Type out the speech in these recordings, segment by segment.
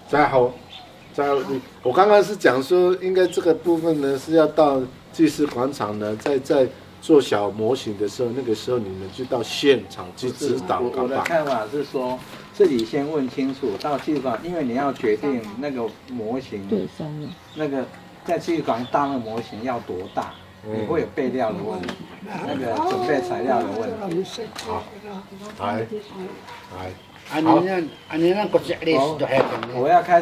再好，我刚刚是讲说，应该这个部分呢是要到祭祀广场呢，在做小模型的时候，那个时候你们就到现场去指导。我的看法是说，自己先问清楚到祭祀馆，因为你要决定那个模型，那个在祭祀馆搭那个模型要多大，你会有备料的问题，那个准备材料的问题。好，来。我要开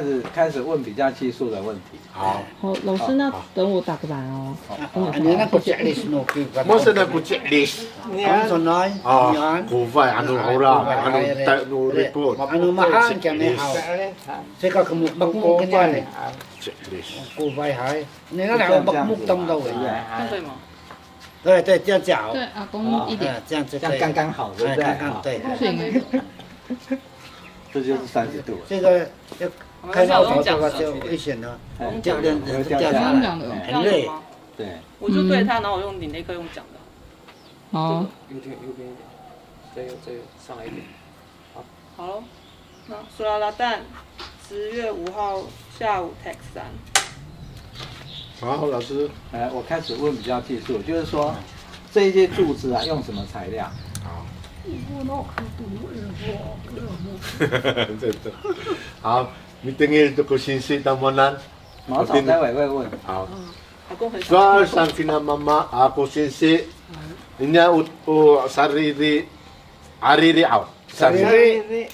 始问比较技术的问题。好，老师，那等我打个板哦。我现在不接list。Kuvay, ano orang, ano report. Ano mahal kaya ni hao. Seka magmuk kanya ni. Checklist. Kuvay hai. Ni na lang magmuk tong daw. 对吗？对对，这样讲。对，阿公一点。这样子这样刚刚好，对不对？刚刚对。这就是30度。这个要开到头的话就危险了，掉掉下来，很累。对，我就对他，然后我用你那颗用讲的。好。右边一点，再上来一点。好了，那苏拉拉蛋，10月5号下午 Text 3。好，老师。我开始问比较技术，就是说这一些柱子啊，用什么材料？好。好，你等于这个信息当么难？茅草待会会问。好。Soal sang kina mama ako sinsi inya sariri ariri aw sariri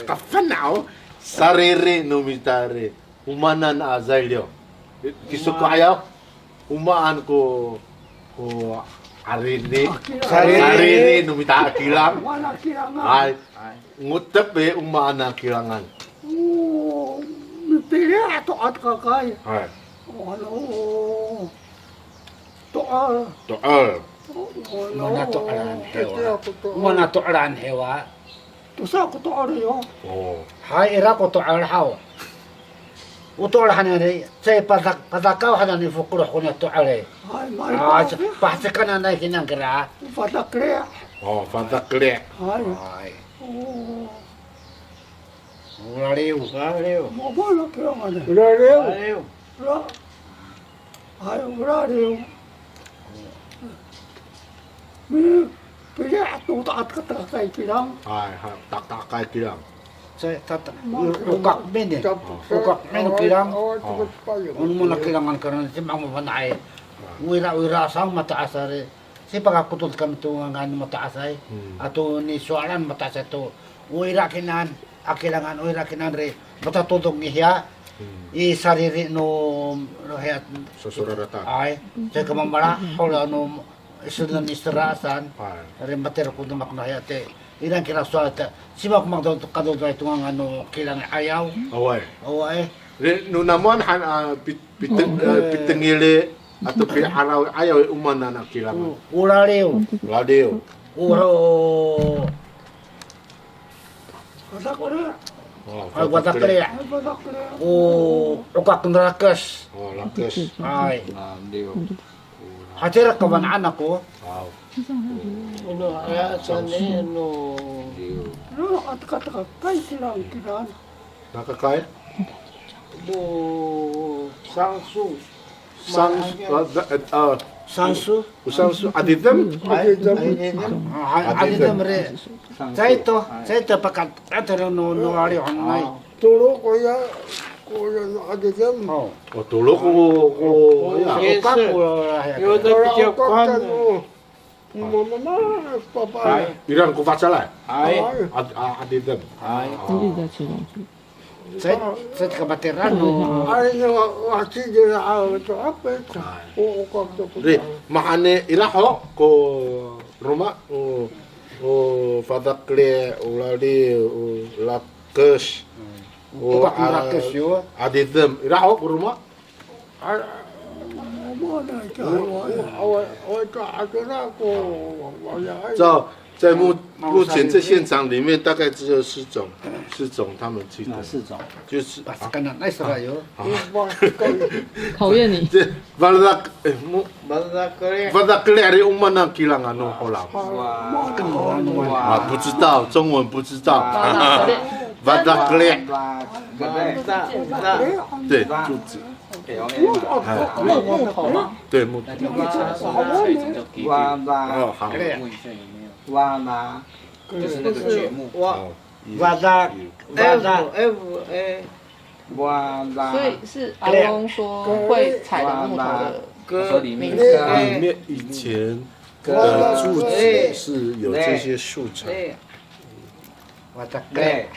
kafan aw sariri numitari umanan azailyo kisuko ayaw umaan ko sariri numita kilang ay ngutep umaan ang kilangan mipili ato at kakay ay To'al. Mana to'alan hewa. Tusa ko to'al yo. Hai ira ko to'al haw. Uto'al hanani say padakaw hanani fukuro ko na to'al. Hai mai. Pahsikan na kinang kira. Fatakre. Fatakre. Hai. Urariw. Mo bola kira ngane. Urariw. Hai urariw. Mi pili ato taat katakay kilang. Ay, takay kilang. Say ukak men. Ukak men kilang. Ano mo na kilangan karon si mga manay. Wira sang mataas ari. Si pagakutod kami to nga mataas ay. Ato ni suaran mataas to. Wira kinan akilangan wira kinan re. Matatudog niya. I sariri no hayat susurarata ay sa kamamara hola no isunan istirasan rin matero ko dumak na hayat ilang kinasuata simak magdaw kadto itong ano kilang ayaw away no naman han pitengile ato pi araw ayaw umana na kilang uraliw uro Fatakre. Ay, watakre. Ukak narakas. Lakas. Ay. Hatira ka ba na anak ko? Ano, kaya saan ano? Ano, katakay kilang. Nakakaya? Sangsu. Sansu? Aditem? Aditem re. Sa ito pakat atero no ari online. Turo ko ya aditem. Tulo ko Ya. Ukak ko. Yo na pijakan. Mama papa. Irang ko facala. Ay. Aditem. Ay. Sa kabaterano. Ay no ati dira to apet. O ko to. Re, mahane ilaho ko Roma o Fatakle uladi lakas o lakas yo aditem ilaho ko Roma在目前这现场里面大概只有4种他们去的4种就是考验你。这Fatakle hari umana kilang ano holang 不知道中文不知道瓦达格列，对，柱子，木头吗？对木头。哇啦，哦，好。问一下有没有？哇啦，就是那个榉木。瓦达哇啦。所以是阿公说会采的木头的说里面里面以前的柱子是有这些素材，瓦达对，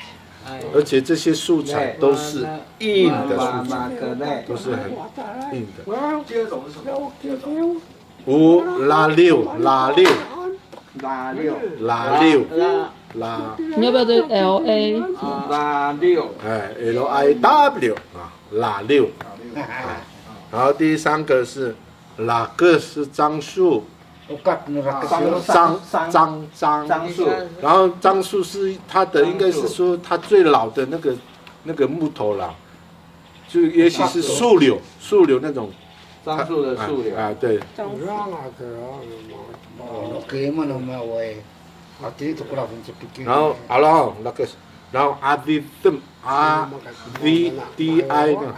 而且这些素材都是硬的素材，都是很硬的。第二种是什么？五拉六拉六拉六，拉六拉，你要不要对 LA？拉六，哎 LIW 啊，拉六。然后第三个是哪个是樟树？樟树，然后樟树是它的，应该是说它最老的那个木头啦，就也许是树柳那种。樟树的树柳啊，对。然后好了，那个，然后阿 V D I 呢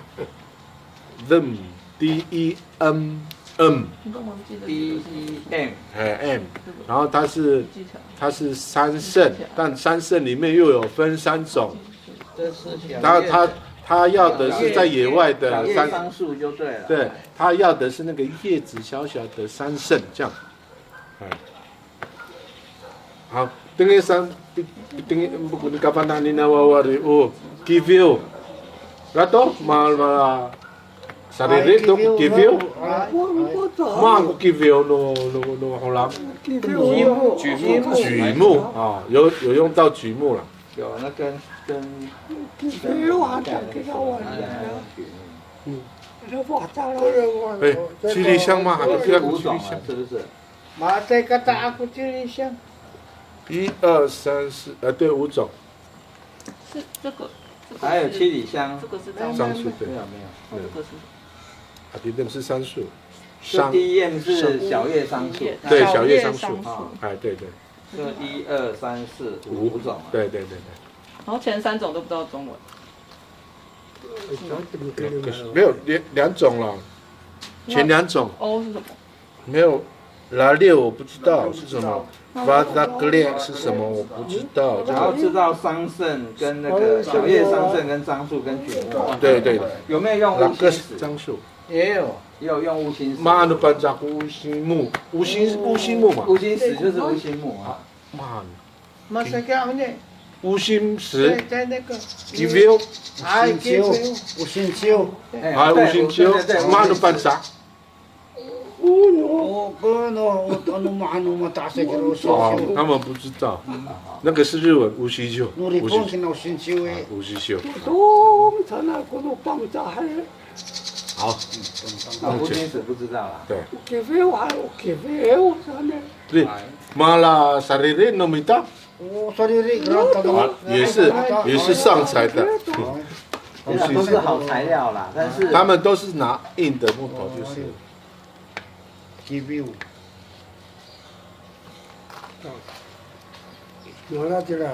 ，them D E M M D E M， M， 然后它是三圣，但三圣里面又有分三种，他要的是在野外的桑树就对了。对，他要的是那个叶子小小的三圣这样。好，等于不管你kapan tadi nawawari give you, rato mal sarili tu give you, mang give you no holam， 榉木啊，有用到榉木了。有那跟哎，七里香嘛，还不是五种啊，是不是？马在个大骨这里香。1、2、3、4，对，5种。是这个。还有七里香。这个是樟树，对。没有。这个是。啊，对，那是杉树。这第一页是小叶桑树。对，小叶桑树。哎，对。这1、2、3、4、5种。对。然后前3种都不知道中文。没有两种了，前2种。O 是什么？没有，拉六我不知道是什么，瓦达格列是什么我不知道。然后知道桑葚跟那个小叶桑葚跟樟树跟榉木。对。有没有用乌心石？樟树。也有用乌心石。妈的，班长乌心木，乌心木嘛。乌心石就是乌心木啊。妈的。马上讲呢。乌心石。在那个。give you。无心秋。哎，乌心秋，妈的班长。哦，他们不知道，那个是日文乌西秋。乌心秋。好。乌心石不知道啦。对。对，马拉萨里里诺米达。也是上材的。都是好材料啦，但是他们都是拿硬的木头，就是。give you。我那这来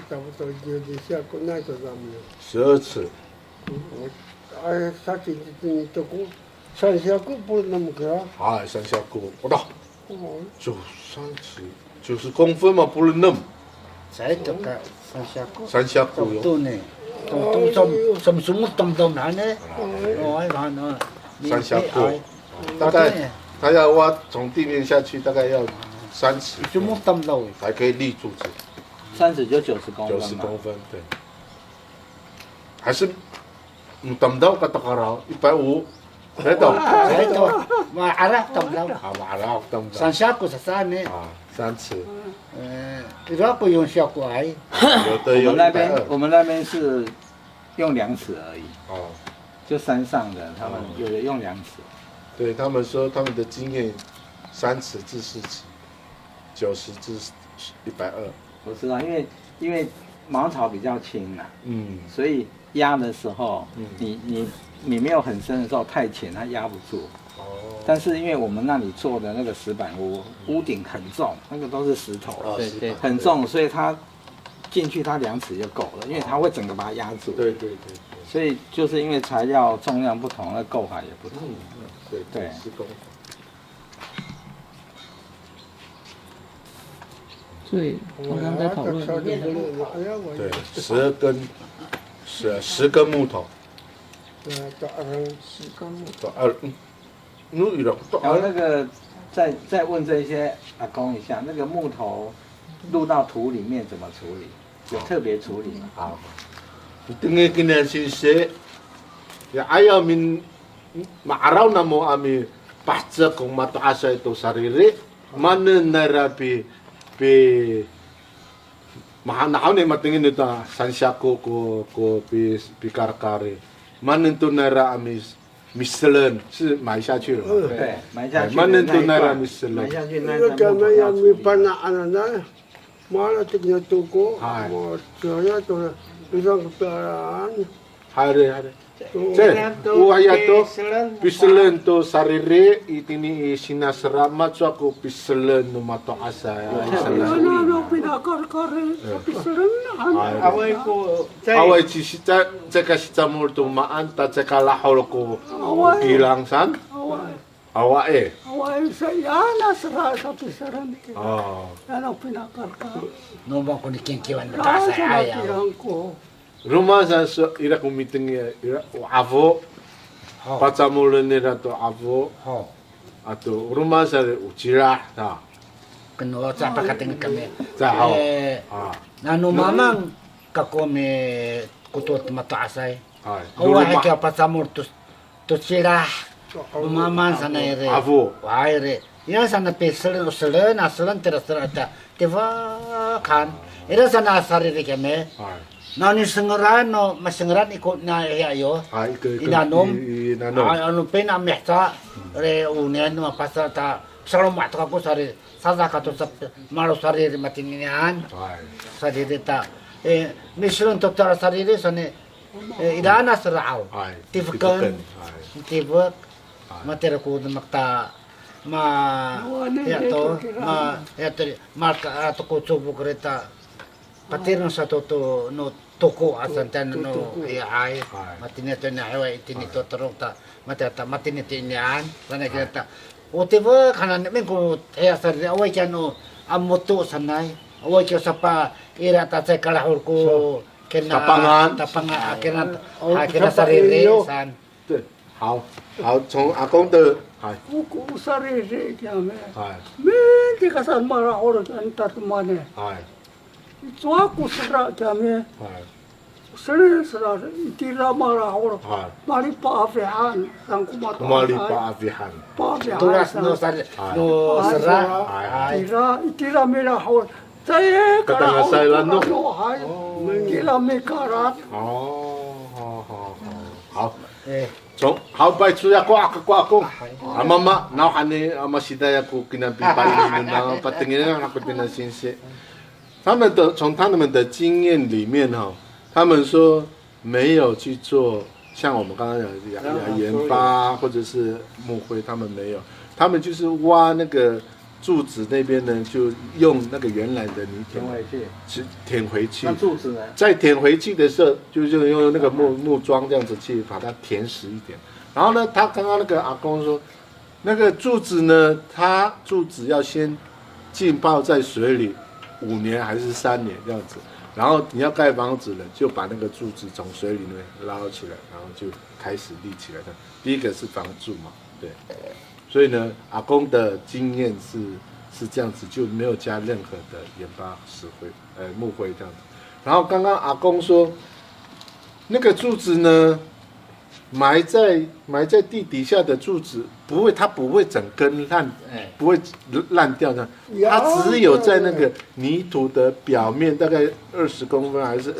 差不多就下过那个上面。12尺。哎，他这都过，山下过不那么高。哎，山下过不到。93尺，90公分嘛，不能那么。在这个山下过有。对呢，什么东南呢？山下过，大概他要挖从地面下去，大概要3尺，才可以立柱子。3尺就90公分。90公分，对。还是，tamdaw katakarao 150，thấy không? Thấy thôi, mà Arab tầm đâu? Arab tầm đâu? San sát của San呢？3尺。这不用效果而已。我们那边是用2尺而已。哦。就山上的，他们有的用2尺。对他们说，他们的经验3尺至4尺，90至120。我知道，因为茅草比较轻呐，所以压的时候，你没有很深的时候太浅，它压不住。但是因为我们那里做的那个石板屋，屋顶很重，那个都是石头，对，很重，所以它进去它2尺就够了，因为它会整个把它压住。对对对所以就是因为材料重量不同，那构法也不同。对对施工。所以刚刚在讨论对，对，10根木头， 10根木，然后那个再问这些阿公一下，那个木头入到土里面怎么处理？有特别处理吗？好，tinggi kini sisi, ya ayaw min maaraw na mo ami pasca kung mataasa ito sarili, mananarapi mahanaw ni matingin ito sansya ko pi karkari, manento nara ami mislen 是埋下去了，对，埋下去。manento nara 埋 mislen， 下去 那 那一段木头要 yang 处 may 理。 panaan na, malating na tuko, Ay. mo siya to na isang peraan. hari. Uaya to piselen to sarili itini sinasaramat so ako piselen no mato asa. Ano pinakarkari sa pisaran na. Away ko, Away si tsaka si Tamur tumaan ta tsaka lahol ko kilang san. Awa eh. Away sa yana sa pisaran. Oh. Yan ang pinakarkari. No ba ko ni kinkiwan mataas ay ayaw. Ko. Rumah sa ira kumiting ira avo. Patsamulan nila to avo. Ho. Ato rumah sa uchira ta. Kano sa pakating kami. Sa ho. Ah. Nanu mamang kako me kutot mataas ay. Ay. Awa ka patsamur to sira. Maman sana ire. Avo. Waire. Yan sana peselen asalan terasa tiba kan. Ira sana sarili kami. Ay. Nani sengerano masengeran ikut na ayo. Ay Inanom. Inanom. Anu pena mehta re unian ma pasal ta selalu mat aku sari sasa kato malu sari matinian Ay. sari ta misalnya untuk cara sari sane idana serau Ay. tifkan Ay. tifak materi ku makta ma ya to ma ya teri marka atau ku coba kereta patirno sa toto no toko asan tan no ai matini to na hawa itini to terong ta matata matini tinian sana kita utiba kana men ko ya sa awai kano amoto sanai awai kyo sapa ira ta sa kalahur ko kena tapangan kena sarili san 对，好，从阿公的，哎， Uko sarili kami. 哎， Hindi kasan marahor kan tatmane. 哎， Ito ako sara kami. 哎， Sara itira marahor. 哎， Mali paafihan sang kumataas. kembali Pak Afihan， Paafihan. turas no sar no sera ai Itira mirahor. Saya Katanya saya lanu. Kila may karat. 哦，好， eh 从好拜出呀，阿公，阿妈妈，然后喊你阿妈时代呀，姑给那比拜你们，然后把等于让他们变得新鲜。从他们的经验里面哈，他们说没有去做像我们刚刚讲的盐巴或者是木灰，他们没有，他们就是挖那个柱子那边呢，就用那个原来的泥填回去。去填回去。那柱子呢？在填回去的时候，就是用那个木桩这样子去把它填实一点。然后呢，他刚刚那个阿公说，那个柱子呢，它柱子要先浸泡在水里5年还是3年这样子。然后你要盖房子了，就把那个柱子从水里面捞起来，然后就开始立起来的。第一个是防柱嘛，对。所以呢，阿公的经验是这样子，就没有加任何的盐巴、石灰、木灰这样子。然后刚刚阿公说，那个柱子呢，埋在地底下的柱子它不会整根烂，不会烂掉的，它只有在那个泥土的表面大概20公分还是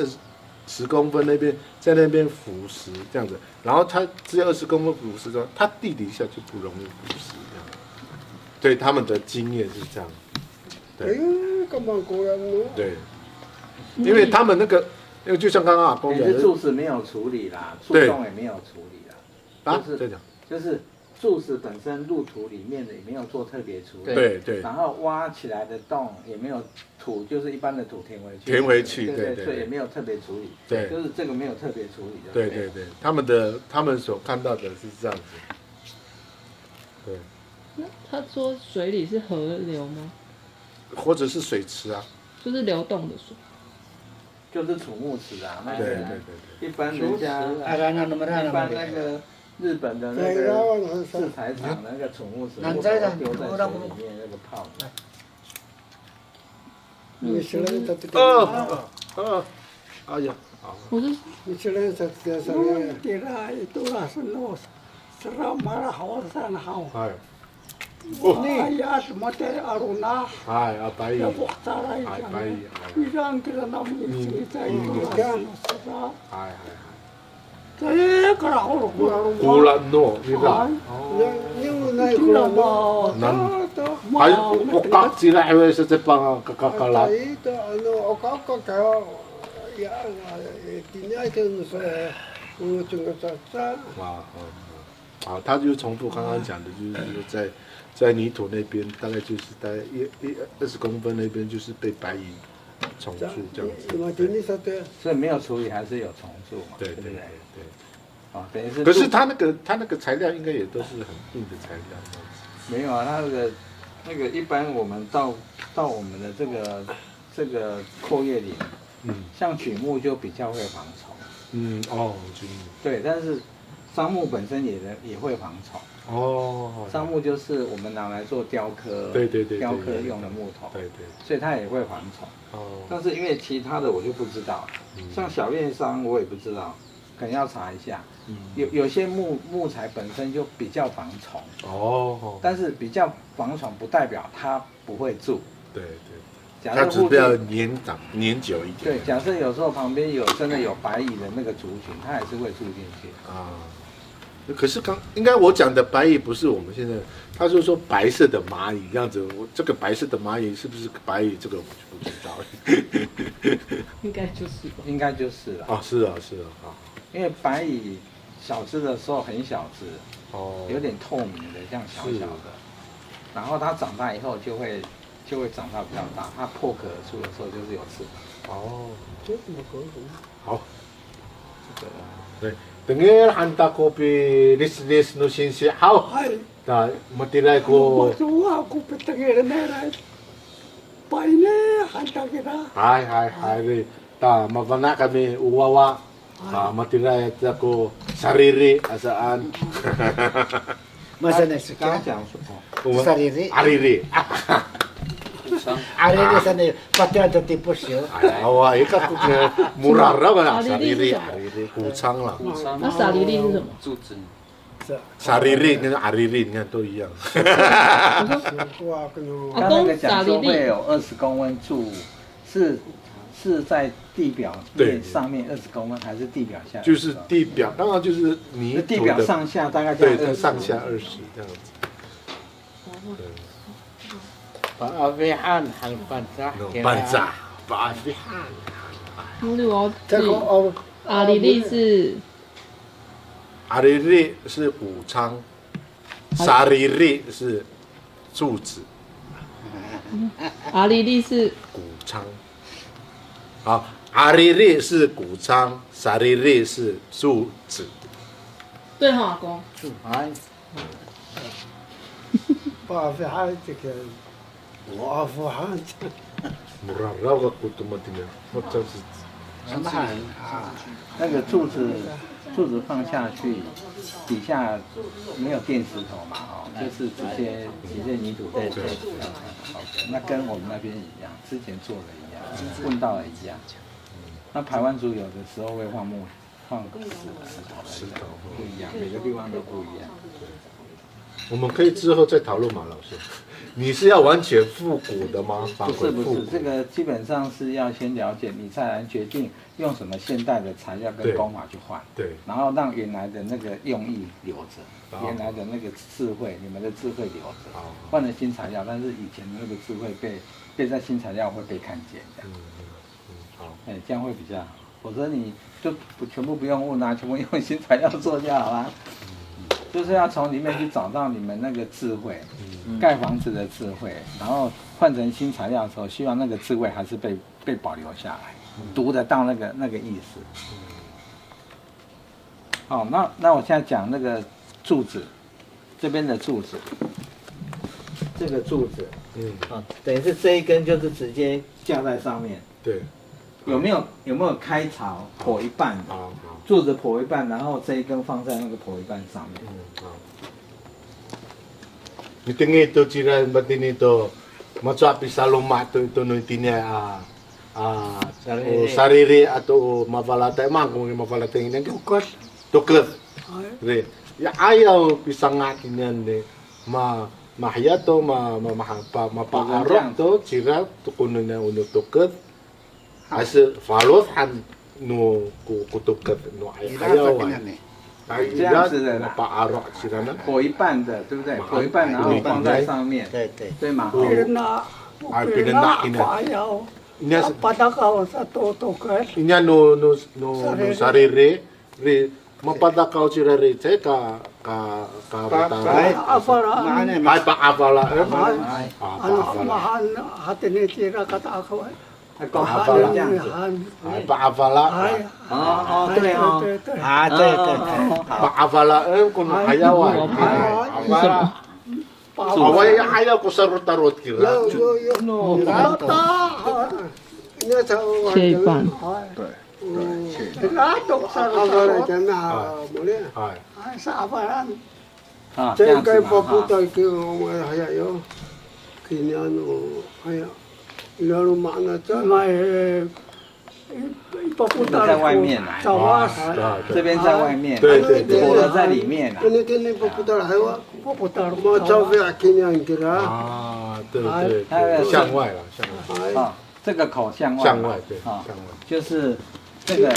10公分那边，在那边腐蚀这样子，然后它只有20公分腐蚀的，它地底下就不容易腐蚀这样。对他们的经验是这样，对对，因为他们那个，因为就像刚刚阿公讲的，柱子没有处理啦，树洞也没有处理啦，啊，就是这样，就是柱子本身入土里面的也没有做特别处理，对对然后挖起来的洞也没有土，就是一般的土填回去，填回去，对对对，所以也没有特别处理，对，就是这个没有特别处理的，对对对，他们所看到的是这样子，对，那他说水里是河流吗？或者是水池啊，就是流动的水。就是土木池啊，那个对对对对，一般人家一般那个日本的那个制裁厂那个土木池，丢在水里面那个泡。哎呀，我是 Michelin saya kira itulah seno seram marah hawasan hau. 哎， Ni ayat mate aruna 哎阿白蚁， ya buhtara 哎白 ikan. 蚁， Irang kira nam cerita ikan seram. 哎哎， Saya kerahul kurang. 古兰诺，你知道？ Yung naik kurang. 南，还我刚进来还会是这帮嘎啦， Ito ano okaka kaya ya tinya itu saya tunggu saja. 啊，他就重复刚刚讲的，就是说在泥土那边，大概就是大概20公分那边，就是被白蚁虫蛀这样子。 Ini satu 所以没有处理还是有虫蛀嘛，对对对对不对？对。哦，等于是。可是他那个材料应该也都是很硬的材料。没有啊，他那个一般我们到我们的这个阔叶林，像榉木就比较会防虫。榉木。对，但是樟木本身也会防虫。樟木就是我们拿来做雕刻，对，雕刻用的木头，对，所以它也会防虫。但是因为其他的我就不知道，像小叶桑我也不知道，可能要查一下。有些木材本身就比较防虫，但是比较防虫不代表它不会蛀。对，假它只是要粘久一点。对，假设有时候旁边真的有白蚁的那个族群，它还是会住进去。可是应该我讲的白蚁不是我们现在，他就说白色的蚂蚁这样子，我这个白色的蚂蚁是不是白蚁？这个我就不知道。应该就是吧。应该就是了。是啊，因为白蚁小只的时候很小只，有点透明的，这样小小的，然后它长大以后就会长到比较大，它破壳而出的时候就是有翅膀。这怎么可能？好，对。Dengar hantar kopi lis nu sinsi hau. Ta matilai ko. Aku petengir merah. Paine hantar kita. Hai. Ta mavana kami uwawa. Ta matilai ta ko sariri asaan. Masa nasi 刚刚讲什么？ sariri. Ariri. Ariri sana pati ada tipu sih. Wah, ini kan murah lah sariri, kucang lah. 那萨莉莉是什么？柱子。 sariri 跟 ariri 你看都一样。他那个讲说会有20公分柱，是在地表面上面20公分，还是地表下？就是地表，当然就是泥土的地表上下大概对，上下20这样子。 Paafihan hal bantah. Bantah, paafihan. 阿里丽是阿里丽是武昌，沙里丽是柱子，阿里丽是谷仓。好，阿里丽是谷仓，沙里丽是柱子。对哈，阿公。Paafihan这个。 Paafihan. Murah raw aku tu matinya, macam是。 那个柱子放下去，底下没有垫石头嘛，就是直接泥土对。那跟我们那边一样，之前做的一样，问到的一样。那排湾族有的时候会放石头不一样，每个地方都不一样。我们可以之后再讨论嘛，老师。 你是要完全复古的吗？不是，这个基本上是要先了解，你才能决定用什么现代的材料跟工法去换。对。然后让原来的那个用意留着，原来的那个智慧，你们的智慧留着。换了新材料，但是以前的那个智慧被在新材料会被看见这样。好。这样会比较好，否则你就全部不用问啊，全部用新材料做就好啦。就是要从里面去找到你们那个智慧，盖房子的智慧，然后换成新材料的时候，希望那个智慧还是被保留下来，读得到那个意思。好，那我现在讲那个柱子，这边的柱子，这个柱子，等于是这一根就是直接架在上面。对。有没有开槽剖一半的？柱子剖一半，然后这一根放在那个剖一半上面。Mitingi itu cira batin itu macam bisa lomat itu nantinya sariri atau mavalata emang kung mavalata ini kan tuker re ya ayaw bisa ngakinan de mahya to mapaarok to cira to kuno na uno tuker asa falos han no kutuker no ayaw 这样子的啦，剖一半的，对不对？剖一半，然后放在上面，对吗？Inya no sarere re mapadakaw sira re te ka hai pa avala mahal hatene tira kata ako 这样子，pa avala 对哦，pa avala kung hayawan away ayaw ko sa rutarot kira切一半，这样子嘛，在外面啊，这边在外面，对对对，剖的在里面啊。对对对，向外了，向外。这个口向外，向外对，向外。就是这个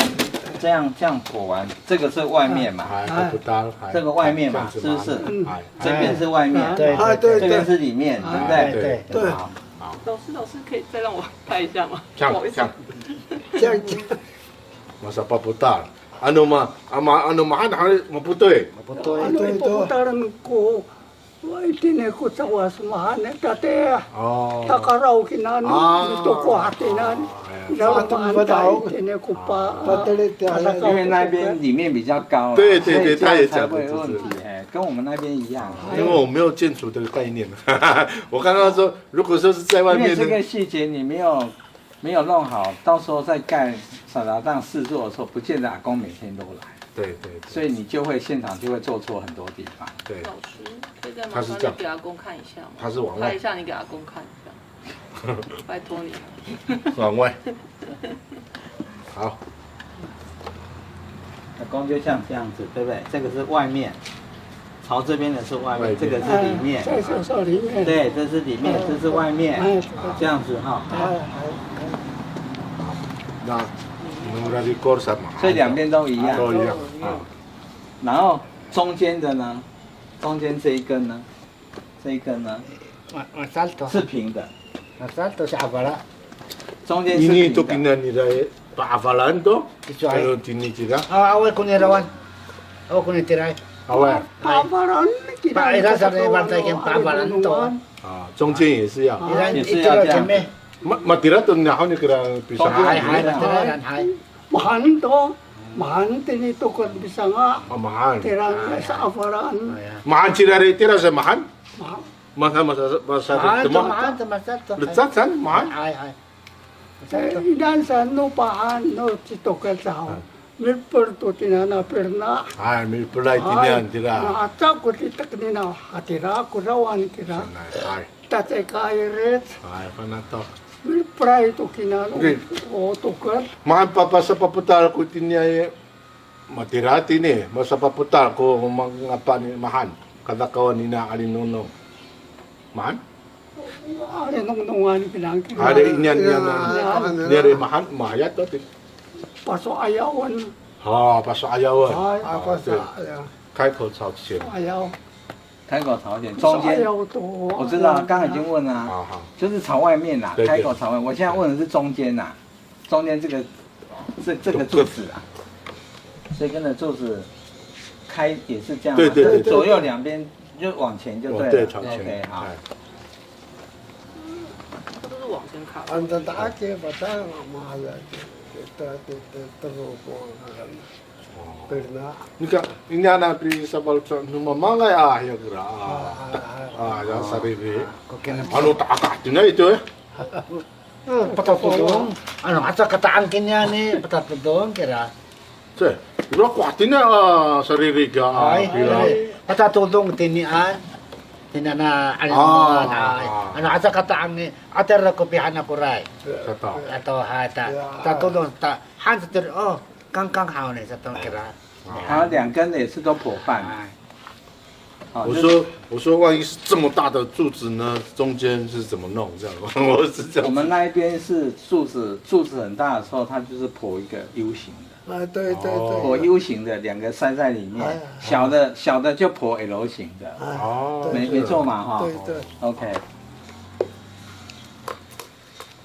这样剖完，这个是外面嘛，这个外面嘛，是不是？这边是外面，对，这边是里面，对不对？对。好。老师可以再让我拍一下吗？像。Masa paputar. Ano man maputoy. Puputaran ko. Itine ko sa wasmahan dati. Takaraw kinano ito ko hatinan. Itine ko pa. 因为那边里面比较高，对对对，他也讲会有问题，跟我们那边一样。因为我没有建筑的概念，我刚刚说，如果说是在外面，因为这个细节你没有弄好，到时候再盖萨达当试做的时候，不见得阿公每天都来。对，所以你就会现场就会做错很多地方。对，老师可以再麻烦你给阿公看一下吗？他是往外拍一下，你给阿公看一下，拜托你。往外。好。阿公就像这样子，对不对？这个是外面，朝这边的是外面，这个是里面。对，这是里面，这是外面，这样子哈。那。所以两边都一样，都一样。然后中间的呢？中间这一根呢？这一根呢？是平的。中间是平的。Ini itu kinanira paavalan to? Kalau tini tira? Awal kunirawan. Awal kunitiray. Awal. Paavalan. Paira sa bantay kang paavalan to. 中间也是要。也是要这样。Matira to nahon ni kira pisang. Hai. Mahan to. Mahan tinito ko bisa nga. Mahan. Tirang sa afaran. Mahan cirare tira sa mahan? Masa teman. Mahan. Lecat kan mahan? Hai. Idan sa no pahan no citokal sa. Milper to tinana perna. Hai, milper tinian tira. Naata ko titak nina hatira ko rawan tira. Hai. Tatay kairet. Hai, panato. Milpray to kinano. O tokal. Mahan papasa paputal ko tinya matira tini. Masa paputal ko mangapa ni mahan. Kada kawan ina alinuno. Mahan? Ari nung pinangkin. Hari inyan nire mahan mayat to. Paso ayawan. paso ayawan. Paso ayaw. 开口朝前。ayaw。开口朝前，中间我知道，刚刚已经问了，就是朝外面啦，开口朝外。我现在问的是中间呐，中间这个柱子啊，所以跟着柱子开也是这样，对对对对左右两边就往前就对了。对，朝前。 OK， 好。哎它都是往前卡。 Anda dake batang mahala kita terus pernah 你看，人家那边什么说，那么忙呀，ya gerak. Ya sarili. Ano takak din na ito eh. Patatudong. Ano, asa kataan kanya ni patatudong kira. Che, ilo kuatin na sarili ka. Ay, patatudong tinian. Tinana ano asa kataan ni ater ko pihan ako rai. Kata. Atau hata. Tatudong ta han ter oh kang hao ni sa tong kira. 它两根也是都破半。好，我说，万一是这么大的柱子呢，中间是怎么弄？这样，我是这样。我们那一边是柱子很大的时候，它就是破一个 U 型的。对，破 U 型的，两个塞在里面，小的就破 L 型的。哦，没错嘛哈。对。OK。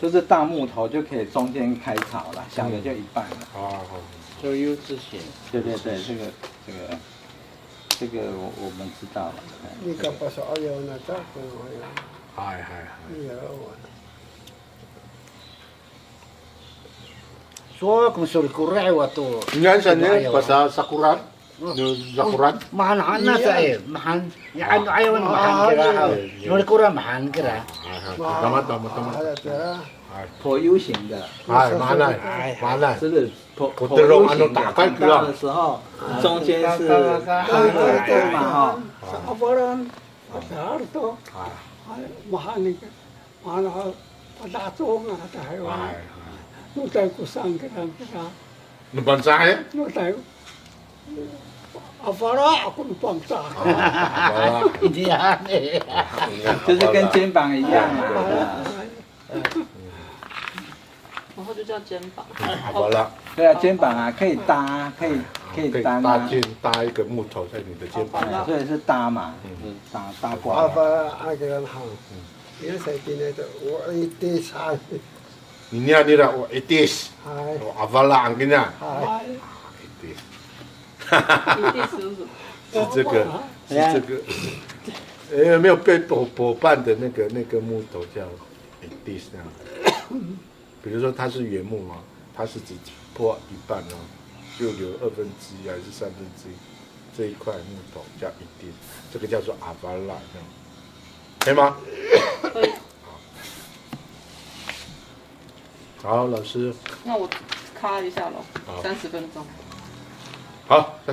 就是大木头就可以中间开草了，小的就一半了。哦。 就 U 字形。对，这个我们知道了。你看不少有那这个呀。嗨。有。 So kung suri kurai wato. Yan sa niya, basta sakuran. Sakuran. Mahan na sa mahan. Yan ayaw mahan kira. Suri kurai mahan kira. Tama. 破 U 型的。哎，马来。是不是破 U 型的？很大的时候，中间是对嘛哈。 Sabaran, harto, mahani mana padato nga tayo. Nutay ko sang kira. Nabansahe? Nutay Avara ako pangsa. 一样的。就是跟肩膀一样啊。 然后就叫肩膀。好了。对啊，肩膀啊，可以搭，可以搭搭一个木头在你的肩膀上，所以是搭嘛，搭挂。Avara ako hang. Yan sa tinito, iti sa. 你念我itis，我阿巴拉跟你讲，itis， 是这个，没有被剥半的那个木头叫 itis 那样。比如说它是原木嘛，它是只破一半哦，就留1/2还是1/3，这一块木头叫itis，这个叫做阿巴拉，可以吗？可以。 好，老师。那我咔一下咯，30分钟。好。